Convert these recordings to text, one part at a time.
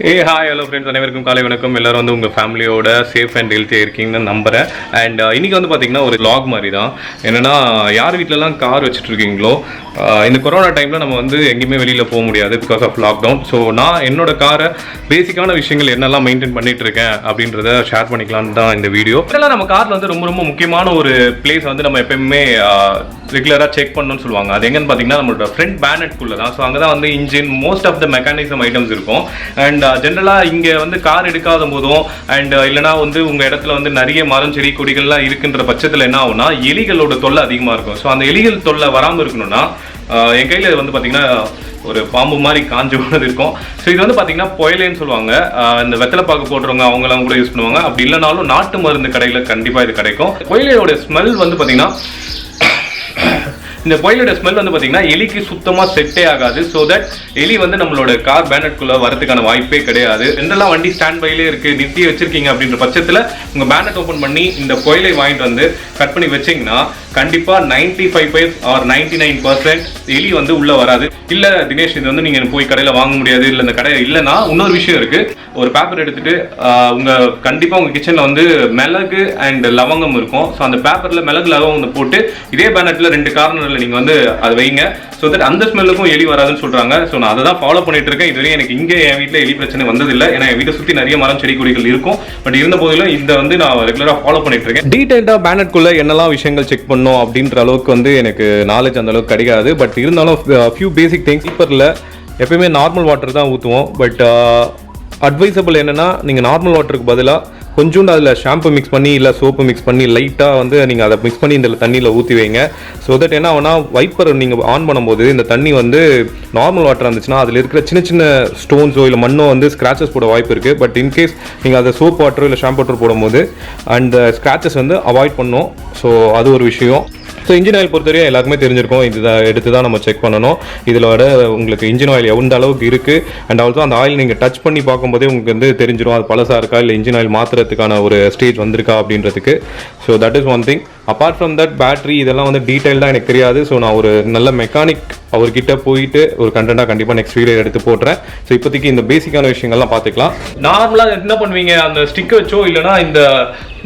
Hi hello friends, அனைவருக்கும் காலை வணக்கம். எல்லாரும் வந்து உங்கள் ஃபேமிலியோட சேஃப் அண்ட் ஹெல்த்தியாக இருக்கீங்கன்னு நம்புகிறேன். அண்ட் இன்றைக்கி வந்து பார்த்திங்கன்னா ஒரு vlog மாதிரி தான். என்னென்னா, யார் வீட்டிலலாம் கார் வச்சுட்ருக்கீங்களோ, இந்த கொரோனா டைமில் நம்ம வந்து எங்கேயுமே வெளியில் போக முடியாது பிகாஸ் ஆஃப் லாக்டவுன். ஸோ நான் என்னோடய காரை பேசிக்கான விஷயங்கள் என்னெல்லாம் மெயின்டைன் பண்ணிகிட்டு இருக்கேன் அப்படின்றத ஷேர் பண்ணிக்கலான்னு தான் இந்த வீடியோ. இதெல்லாம் நம்ம காரில் வந்து ரொம்ப ரொம்ப முக்கியமான ஒரு பிளேஸ் வந்து நம்ம எப்பயுமே ரெகுலராக செக் பண்ணணும்னு சொல்லுவாங்க. அது எங்கன்னு பார்த்தீங்கன்னா நம்மளோட ஃப்ரண்ட் பேனட்குள்ளே தான். ஸோ அங்கே தான் வந்து engine, most of the mechanism items இருக்கும். அண்ட் ஜென்ரலாக இங்கே வந்து கார் எடுக்காத போதும் அண்ட் இல்லைனா வந்து உங்கள் இடத்துல வந்து நிறைய மரம், செடி, கொடிகள்லாம் இருக்குன்ற பட்சத்தில் என்ன ஆகும்னா எலிகளோட தொல்லை அதிகமாக இருக்கும். ஸோ அந்த எலிகள் தொல்லை வராமல் இருக்கணும்னா என் கையில் வந்து பார்த்தீங்கன்னா ஒரு பாம்பு மாதிரி காஞ்சி போனது இருக்கும். ஸோ இது வந்து பார்த்தீங்கன்னா பொயலேன்னு சொல்லுவாங்க. இந்த வெத்தலை பாக்கு போட்டுருவங்க அவங்களாம் கூட யூஸ் பண்ணுவாங்க. அப்படி இல்லைனாலும் நாட்டு மருந்து கடையில் கண்டிப்பாக இது கிடைக்கும். பொயலையோட ஸ்மெல் வந்து பார்த்தீங்கன்னா, இந்த பொயலோட ஸ்மெல் வந்து பார்த்தீங்கன்னா எலிக்கு சுத்தமாக செட்டே ஆகாது. ஸோ தட் எலி வந்து நம்மளோட கார் பேனட்குள்ளே வரதுக்கான வாய்ப்பே கிடையாது. ரெண்டெல்லாம் வண்டி ஸ்டாண்ட் பைலே இருக்குது, நிறுத்தி வச்சிருக்கீங்க அப்படின்ற பட்சத்தில் உங்கள் பேனட் ஓப்பன் பண்ணி இந்த பொயலை வாங்கிட்டு வந்து கட் பண்ணி வச்சிங்கன்னா கண்டிப்பாக 95% or 99% எலி வந்து உள்ளே வராது. இல்லை தினேஷ், இது வந்து நீங்கள் போய் கடையில் வாங்க முடியாது, இல்லை இந்த கடை இல்லைன்னா இன்னொரு விஷயம் இருக்குது. ஒரு பேப்பர் எடுத்துகிட்டு உங்கள் கண்டிப்பாக உங்கள் கிச்சனில் வந்து மிளகு அண்ட் லவங்கம் இருக்கும். ஸோ அந்த பேப்பரில் மிளகு லவங்கம் போட்டு இதே பேனட்டில் 2 கார்னரில் நீங்கள் வந்து அதை வைங்க. ஸோ தட் அந்த ஸ்மெல்லுக்கும் எலி வராதுன்னு சொல்கிறாங்க. ஸோ நான் அதை தான் ஃபாலோ பண்ணிட்டு இருக்கேன். இதுவரையும் எனக்கு இங்கே என் வீட்டில் எலி பிரச்சனை வந்ததில்லை. ஏன்னா என் வீட்டை சுற்றி நிறைய மரம், செடி, கொடிகள் இருக்கும். பட் இருந்த போதிலும் இதை வந்து நான் ரெகுலராக ஃபாலோ பண்ணிட்டு இருக்கேன். டீடைல்டாக பேனட்குள்ளே என்னெல்லாம் விஷயங்கள் செக் பண்ணணும் அப்படின்ற அளவுக்கு வந்து எனக்கு நாலேஜ் அந்த அளவுக்கு கிடைக்காது. பட் இருந்தாலும் ஃபியூ பேசிக் திங்ஸ். ஸ்லீப்பரில் எப்பயுமே நார்மல் வாட்டர் தான் ஊற்றுவோம். பட் அட்வைசபிள் என்னென்னா, நீங்கள் நார்மல் வாட்டருக்கு பதிலாக கொஞ்சோண்டு அதில் ஷாம்பு மிக்ஸ் பண்ணி இல்லை சோப்பு மிக்ஸ் பண்ணி லைட்டாக வந்து நீங்கள் அதை மிக்ஸ் பண்ணி இந்த தண்ணியில் ஊற்றி வைங்க. ஸோ தட் என்ன ஆகுனா, வைப்பர் நீங்கள் ஆன் பண்ணும்போது இந்த தண்ணி வந்து நார்மல் வாட்டர் இருந்துச்சுன்னா அதில் இருக்கிற சின்ன சின்ன ஸ்டோன்ஸோ இல்லை மண்ணோ வந்து ஸ்க்ராச்சஸ் போட வாய்ப்பு இருக்குது. பட் இன்கேஸ் நீங்கள் அதை சோப் வாட்டரோ இல்லை ஷாம்பு வாட்டர் போடும்போது அந்த ஸ்க்ராச்சஸ் வந்து அவாய்ட் பண்ணணும். ஸோ அது ஒரு விஷயம். ஸோ இன்ஜின் ஆயில் பொறுத்தவரையும் எல்லாருக்குமே தெரிஞ்சிருக்கும். இது எடுத்து தான் நம்ம செக் பண்ணணும். இதில் வர உங்களுக்கு இன்ஜின் ஆயில் எந்த அளவுக்கு இருக்குது அண்ட் ஆல்சோ அந்த ஆயில் நீங்கள் டச் பண்ணி பார்க்கும்போதே உங்களுக்கு வந்து தெரிஞ்சிடும் அது பழசாக இருக்கா இல்லை இன்ஜின் ஆயில் மாற்றுறதுக்கான ஒரு ஸ்டேஜ் வந்திருக்கா அப்படின்றதுக்கு. So that is one thing. Apart from that, battery இதெல்லாம் வந்து டீட்டெயில்டாக எனக்கு தெரியாது. ஸோ நான் ஒரு நல்ல மெக்கானிக் அவர்கிட்ட போயிட்டு ஒரு கண்டென்ட்டாக கண்டிப்பாக நெக்ஸ்ட் வீடியோ எடுத்து போட்டுறேன். ஸோ இப்போதைக்கு இந்த பேசிக்கான விஷயங்கள்லாம் பார்த்துக்கலாம். நார்மலாக என்ன பண்ணுவீங்க, அந்த ஸ்டிக் வச்சோ இல்லைனா இந்த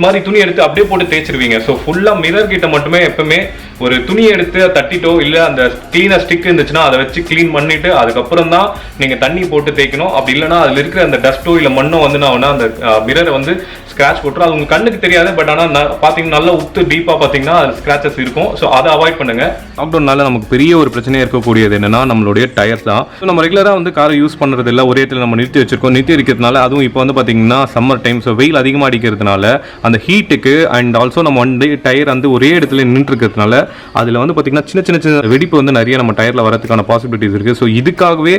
மாதிரி துணி எடுத்து அப்படியே போட்டு தேய்ச்சிருவீங்க. ஸோ ஃபுல்லாக மிரர் கிட்ட மட்டுமே எப்பவுமே ஒரு துணியை எடுத்து தட்டிட்டோ இல்லை அந்த க்ளீனாக ஸ்டிக் இருந்துச்சுன்னா அதை வச்சு க்ளீன் பண்ணிவிட்டு அதுக்கப்புறம் தான் நீங்கள் தண்ணி போட்டு தேய்க்கணும். அப்படி இல்லைனா அதில் இருக்கிற அந்த டஸ்ட்டோ இல்லை மண்ணோ வந்து நான் அந்த மிரரை வந்து ஸ்க்ராட்ச் போட்டுரும். அது உங்கள் கண்ணுக்கு தெரியாது. பட் ஆனால் பார்த்தீங்கன்னா நல்லா உத்து டீப்பாக பார்த்தீங்கன்னா அது ஸ்க்ராச்சஸ் இருக்கும். ஸோ அதை அவாய்ட் பண்ணுங்க. லாக்டவுனால நமக்கு பெரிய ஒரு பிரச்சனையாக இருக்கக்கூடியது என்னன்னா நம்மளுடைய டயர்ஸ் தான். ஸோ நம்ம ரெகுலராக வந்து காரை யூஸ் பண்ணுறது இல்லை, ஒரே இடத்துல நம்ம நிறுத்தி வச்சிருக்கோம். நிறுத்தி இருக்கிறதுனால அதுவும் இப்போ வந்து பார்த்தீங்கன்னா சம்மர் டைம், ஸோ வெயில் அதிகமாக அடிக்கிறதுனால அந்த ஹீட்டுக்கு அண்ட் ஆல்சோ நம்ம வந்து டயர் வந்து ஒரே இடத்துல நின்று இருக்கிறதுனால அதில் வந்து பார்த்தீங்கன்னா சின்ன சின்ன சின்ன வெடிப்பு வந்து நிறைய நம்ம டயரில் வரதுக்கான பாசிபிலிட்டிஸ் இருக்குது. ஸோ இதுக்காகவே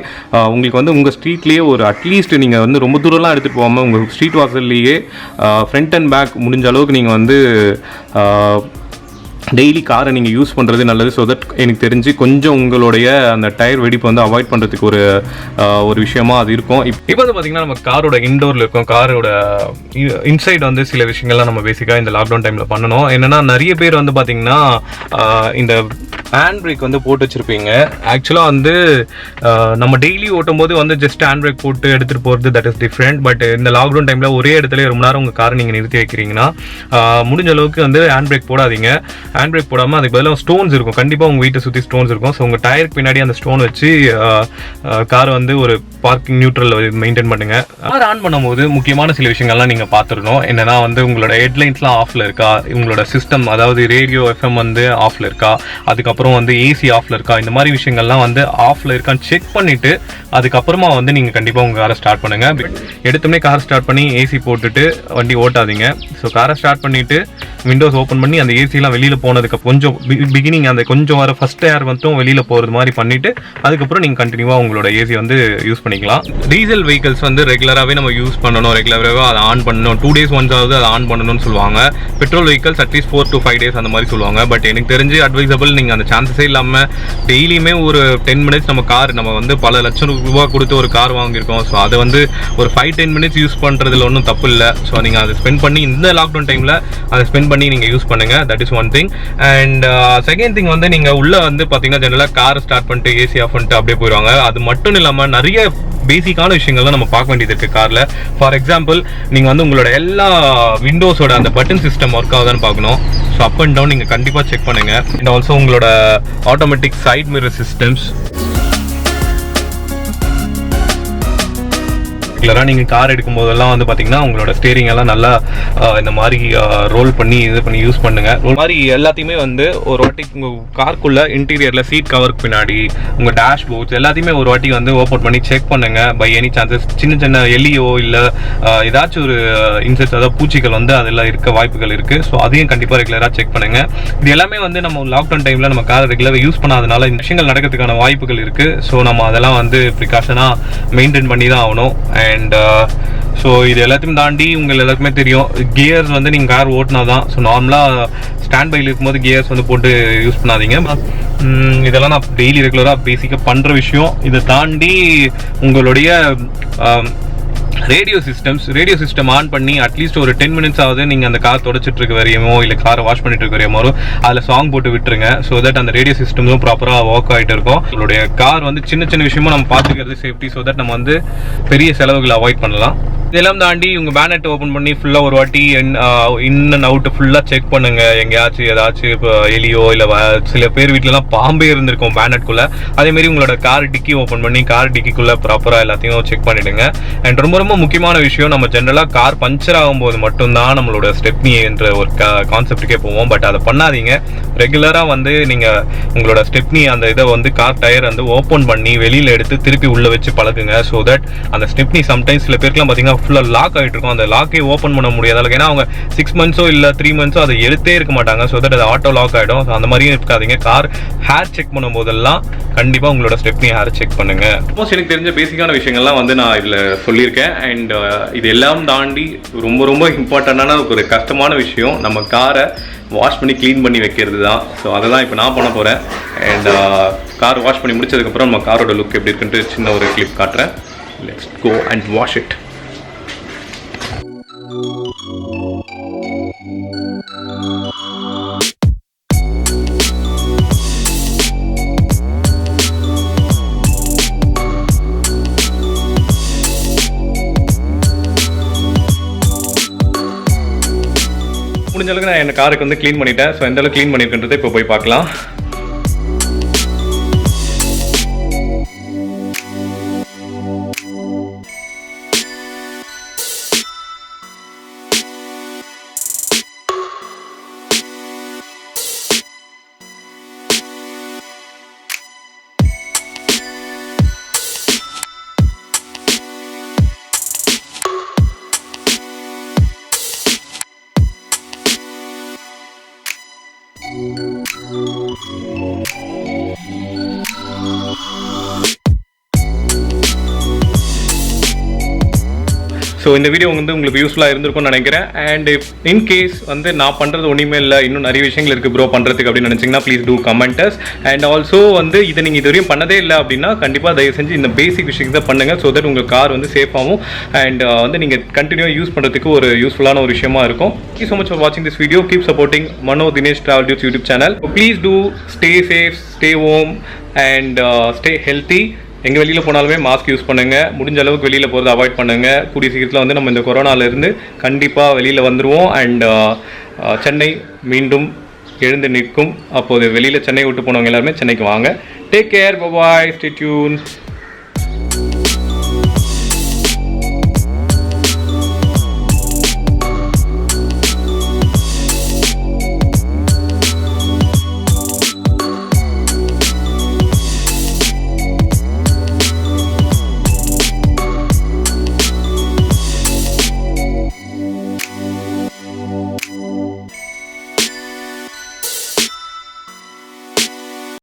உங்களுக்கு வந்து உங்கள் ஸ்ட்ரீட்லேயே ஒரு அட்லீஸ்ட் நீங்கள் வந்து ரொம்ப தூரம்லாம் எடுத்துகிட்டு போகாமல் உங்கள் ஸ்ட்ரீட் வாசல்லையே ஃப்ரண்ட் அண்ட் பேக் முடிஞ்ச அளவுக்கு நீங்கள் வந்து டெய்லி காரை நீங்கள் யூஸ் பண்ணுறது நல்லது. ஸோ தட் எனக்கு தெரிஞ்சு கொஞ்சம் உங்களுடைய அந்த டயர் வெடிப்பு வந்து அவாய்ட் பண்ணுறதுக்கு ஒரு விஷயமா அது இருக்கும். இப்போ வந்து பார்த்தீங்கன்னா நம்ம காரோட இன்டோரில் இருக்கும், காரோட இன்சைட் வந்து சில விஷயங்கள்லாம் நம்ம பேசிக்காக இந்த லாக்டவுன் டைமில் பண்ணணும். என்னென்னா, நிறைய பேர் வந்து பார்த்தீங்கன்னா இந்த ஹேண்ட் பிரேக் வந்து போட்டு வச்சுருப்பீங்க. ஆக்சுவலாக வந்து நம்ம டெய்லி ஓட்டும் போது வந்து ஜஸ்ட் ஹேண்ட் பிரேக் போட்டு எடுத்துகிட்டு போகிறது தட் இஸ் டிஃப்ரெண்ட். பட் இந்த லாக்டவுன் டைமில் ஒரே இடத்துல ரொம்ப நேரம் உங்கள் காரை நீங்கள் நிறுத்தி வைக்கிறீங்கன்னா முடிஞ்ச அளவுக்கு வந்து ஹேண்ட் பிரேக் போடாதீங்க. ஹேண்ட் பிரேக் போடாமல் அதுக்கு பதிலாக ஸ்டோன்ஸ் இருக்கும். கண்டிப்பாக உங்கள் வீட்டை சுற்றி ஸ்டோன்ஸ் இருக்கும். ஸோ உங்கள் டயருக்கு பின்னாடி அந்த ஸ்டோன் வச்சு காரை வந்து ஒரு பார்க்கிங் நியூட்ரலில் மெயின்டைன் பண்ணுங்கள். கார் ஆன் பண்ணும்போது முக்கியமான சில விஷயங்கள்லாம் நீங்கள் பார்த்துடணும். என்னென்னா வந்து உங்களோட ஹெட்லைன்ஸ்லாம் ஆஃபில் இருக்கா, உங்களோட சிஸ்டம் அதாவது ரேடியோ FM வந்து ஆஃபில் இருக்கா, அதுக்கப்புறம் வந்து ஏசி ஆஃப்ல இருக்கா, இந்த மாதிரி விஷயங்கள்லாம் வந்து ஆஃப்ல இருக்கான்னு செக் பண்ணிட்டு அதுக்கப்புறமா வந்து நீங்கள் கண்டிப்பாக உங்கள் காரை ஸ்டார்ட் பண்ணுங்க. எடுத்தோடனே கார் ஸ்டார்ட் பண்ணி ஏசி போட்டுட்டு வண்டி ஓட்டாதீங்க. ஸோ காரை ஸ்டார்ட் பண்ணிட்டு விண்டோஸ் ஓப்பன் பண்ணி அந்த ஏசிலாம் வெளியில் போனதுக்கு கொஞ்சம் பிகினிங் அந்த கொஞ்சம் வர ஃபர்ஸ்ட் ஏர் மட்டும் வெளியில் போகிறது மாதிரி பண்ணிவிட்டு அதுக்கப்புறம் நீங்கள் கண்டினியூவாக உங்களோட ஏசி வந்து யூஸ் பண்ணிக்கலாம். டீசல் வெஹிக்கல்ஸ் வந்து ரெகுலராகவே நம்ம யூஸ் பண்ணணும், ரெகுலராகவே அதை ஆன் பண்ணணும். 2 days once ஆகுது அதை ஆன் பண்ணணும்னு சொல்லுவாங்க. Petrol vehicles at least 4 to 5 days அந்த மாதிரி சொல்லுவாங்க. பட் எனக்கு தெரிஞ்சு அட்வைசபிள் நீங்கள் அந்த சான்சஸே இல்லாமல் டெய்லியுமே ஒரு 10 minutes நம்ம வந்து பல லட்சம் ரூபா கொடுத்து ஒரு கார் வாங்கியிருக்கோம். ஸோ அதை வந்து ஒரு 5-10 minutes யூஸ் பண்ணுறதுல ஒன்றும் தப்பு இல்லை. ஸோ நீங்கள் அதை ஸ்பெண்ட் பண்ணி இந்த லாக்டவுன் டைமில் அதை ஸ்பெண்ட் பண்ணி நீங்கள் யூஸ் பண்ணுங்கள். That is one thing. And second thing வந்து நீங்கள் உள்ளே வந்து பார்த்தீங்கன்னா ஜெனரலாக கார் ஸ்டார்ட் பண்ணிட்டு ஏசி ஆஃப் பண்ணிட்டு அப்படியே போயிடுவாங்க. அது மட்டும் இல்லாமல் நிறைய பேசிக்கான விஷயங்கள்லாம் நம்ம பார்க்க வேண்டியது இருக்குது காரில். ஃபார் எக்ஸாம்பிள், நீங்கள் வந்து உங்களோட எல்லா விண்டோஸோட அந்த பட்டன் சிஸ்டம் ஒர்க் ஆகுதான்னு பார்க்கணும். ஸோ அப் அண்ட் டவுன் நீங்கள் கண்டிப்பாக செக் பண்ணுங்கள். அண்ட் ஆல்சோ உங்களோட ஆட்டோமேட்டிக் சைட் மிரர் சிஸ்டம்ஸ். ரெகுலராக நீங்கள் கார் எடுக்கும் போதெல்லாம் வந்து பார்த்தீங்கன்னா உங்களோட ஸ்டேரிங் எல்லாம் நல்லா இந்த மாதிரி ரோல் பண்ணி இது பண்ணி யூஸ் பண்ணுங்கள். ஒரு மாதிரி எல்லாத்தையுமே வந்து ஒரு வாட்டி உங்கள் காருக்குள்ளே இன்டீரியரில் சீட் கவருக்கு பின்னாடி உங்கள் டேஷ் போர்ட்ஸ் எல்லாத்தையுமே ஒரு வாட்டி வந்து ஓப்பன் பண்ணி செக் பண்ணுங்கள். பை எனி சான்சஸ் சின்ன சின்ன எலியோ இல்லை ஏதாச்சும் ஒரு இன்செக்ட்ஸ், அதாவது பூச்சிகள் வந்து அதில் இருக்க வாய்ப்புகள் இருக்குது. ஸோ அதையும் கண்டிப்பாக ரெகுலராக செக் பண்ணுங்கள். இது எல்லாமே வந்து நம்ம லாக்டவுன் டைமில் நம்ம காரை ரெகுலராக யூஸ் பண்ணாதனால இந்த விஷயங்கள் நடக்கிறதுக்கான வாய்ப்புகள் இருக்குது. ஸோ நம்ம அதெல்லாம் வந்து ப்ரிகாஷனாக மெயின்டைன் பண்ணி தான் ஆகணும். அண்ட் ஸோ இது எல்லாத்தையும் தாண்டி உங்களுக்கு எல்லாருக்குமே தெரியும், கியர்ஸ் வந்து நீங்கள் கார் ஓட்டினா தான். ஸோ நார்மலாக ஸ்டாண்ட் பையில் இருக்கும்போது கியர்ஸ் வந்து போட்டு யூஸ் பண்ணாதீங்க. இதெல்லாம் நான் டெய்லி ரெகுலராக பேசிக்காக பண்ணுற விஷயம். இதை தாண்டி உங்களுடைய ரேடியோ சிஸ்டம் ஆன் பண்ணி அட்லீஸ்ட் ஒரு 10 மினிட்ஸ் ஆகுது நீங்கள் அந்த கார் தொடச்சிட்டு இருக்க வரையுமோ இல்லை காரை வாஷ் பண்ணிட்டு இருக்க வரையுமோ அதில் சாங் போட்டு விட்டுருங்க. ஸோ தட் அந்த ரேடியோ சிஸ்டமும் ப்ராப்பராக ஒர்க் ஆகிட்டு இருக்கும். உங்களுடைய கார் வந்து சின்ன சின்ன விஷயமும் நம்ம பார்த்துக்கிறது சேஃப்டி. ஸோ தட் நம்ம வந்து பெரிய செலவுகளை அவாய்ட் பண்ணலாம். இதெல்லாம் தாண்டி உங்கள் பேனட் ஓப்பன் பண்ணி ஃபுல்லாக ஒரு வாட்டி இன் அண்ட் அவுட்டு ஃபுல்லாக செக் பண்ணுங்கள். எங்கேயாச்சும் ஏதாச்சும் இப்போ எலியோ இல்லை சில பேர் வீட்டிலலாம் பாம்பே இருந்திருக்கும் பேனட்குள்ளே. அதேமாரி உங்களோட கார் டிக்கி ஓப்பன் பண்ணி கார் டிக்கிக்குள்ளே ப்ராப்பராக எல்லாத்தையும் செக் பண்ணிவிடுங்க. அண்ட் ரொம்ப ரொம்ப முக்கியமான விஷயம், நம்ம ஜென்ரலாக கார் பஞ்சர் ஆகும்போது மட்டும்தான் நம்மளோட ஸ்டெப்னி என்ற ஒரு கான்செப்டுக்கே போவோம். பட் அதை பண்ணாதீங்க. ரெகுலராக வந்து நீங்கள் உங்களோட ஸ்டெப்னி அந்த இதை வந்து கார் டயர் வந்து ஓப்பன் பண்ணி வெளியில் எடுத்து திருப்பி உள்ளே வச்சு பழகுங்க. ஸோ தட் அந்த ஸ்டெப்னி சம்டைம்ஸ் சில பேருக்குலாம் பார்த்தீங்கன்னா ஃபுல்லாக லாக் ஆகிட்டு இருக்கும். அந்த லாக்கே ஓப்பன் பண்ண முடியாத அளவுக்கு, ஏன்னா அவங்க 6 மந்த்ஸோ இல்லை 3 மந்த்ஸோ அதை எடுத்தே இருக்க மாட்டாங்க. ஸோ தட் அது ஆட்டோ லாக் ஆகிடும். ஸோ அந்த மாதிரியும் இருக்காதீங்க. கார் ஹேர் செக் பண்ணும் போதெல்லாம் கண்டிப்பாக உங்களோட ஸ்டெப்னி ஹேர் செக் பண்ணுங்க. மோஸ்ட் எனக்கு தெரிஞ்ச பேசிக்கான விஷயங்கள்லாம் வந்து நான் இதில் சொல்லியிருக்கேன். அண்ட் இது எல்லாம் தாண்டி ரொம்ப ரொம்ப இம்பார்ட்டண்டான ஒரு கஷ்டமான விஷயம், நம்ம காரை வாஷ் பண்ணி க்ளீன் பண்ணி வைக்கிறது தான். ஸோ அதை தான் இப்போ நான் பண்ண போகிறேன். அண்ட் கார் வாஷ் பண்ணி முடிச்சதுக்கப்புறம் நம்ம காரோட லுக் எப்படி இருக்குன்ட்டு சின்ன ஒரு கிளிப் காட்டுறேன். Let's go and wash it. முடிஞ்ச அளவுக்கு நான் என் காருக்கு வந்து க்ளீன் பண்ணிட்டேன். ஸோ எந்த அளவுக்கு க்ளீன் பண்ணியிருக்கின்றதை இப்போ போய் பார்க்கலாம். ஸோ இந்த வீடியோ வந்து உங்களுக்கு யூஸ்ஃபுல்லாக இருந்திருக்கும்னு நினைக்கிறேன். அண்ட் இன்கேஸ் வந்து நான் பண்ணுறது ஒன்றுமே இல்லை, இன்னும் நிறைய விஷயங்கள் இருக்குது ப்ரோ பண்ணுறதுக்கு அப்படின்னு நினச்சிங்கன்னா please do commenters. And also வந்து இதை நீங்கள் இது வரையும் பண்ணதே இல்லை அப்படின்னா கண்டிப்பாக தயவு செஞ்சு இந்த பேசிக் விஷயத்தை பண்ணுங்கள். ஸோ தட் உங்கள் கார் வந்து சேஃபாகவும் அண்ட் வந்து நீங்கள் கண்டினியூவாக யூஸ் பண்ணுறதுக்கு ஒரு யூஸ்ஃபுல்லான ஒரு விஷயமா இருக்கும். Thank you so much for watching this video. Keep supporting Mano Dinesh Travel Dudes YouTube channel. So please do stay safe, stay home and stay healthy. எங்கே வெளியில் போனாலுமே மாஸ்க் யூஸ் பண்ணுங்கள். முடிஞ்ச அளவுக்கு வெளியில் போகிறத அவாய்ட் பண்ணுங்கள். கூடிய சீக்கிரத்தில் வந்து நம்ம இந்த கொரோனாவிலேருந்து கண்டிப்பாக வெளியில் வந்துடுவோம். அண்ட் சென்னை மீண்டும் எழுந்து நிற்கும். அப்போது வெளியில் சென்னை விட்டு போனவங்க எல்லாருமே சென்னைக்கு வாங்க. டேக் கேர், பாய், ஸ்டே டியூன்.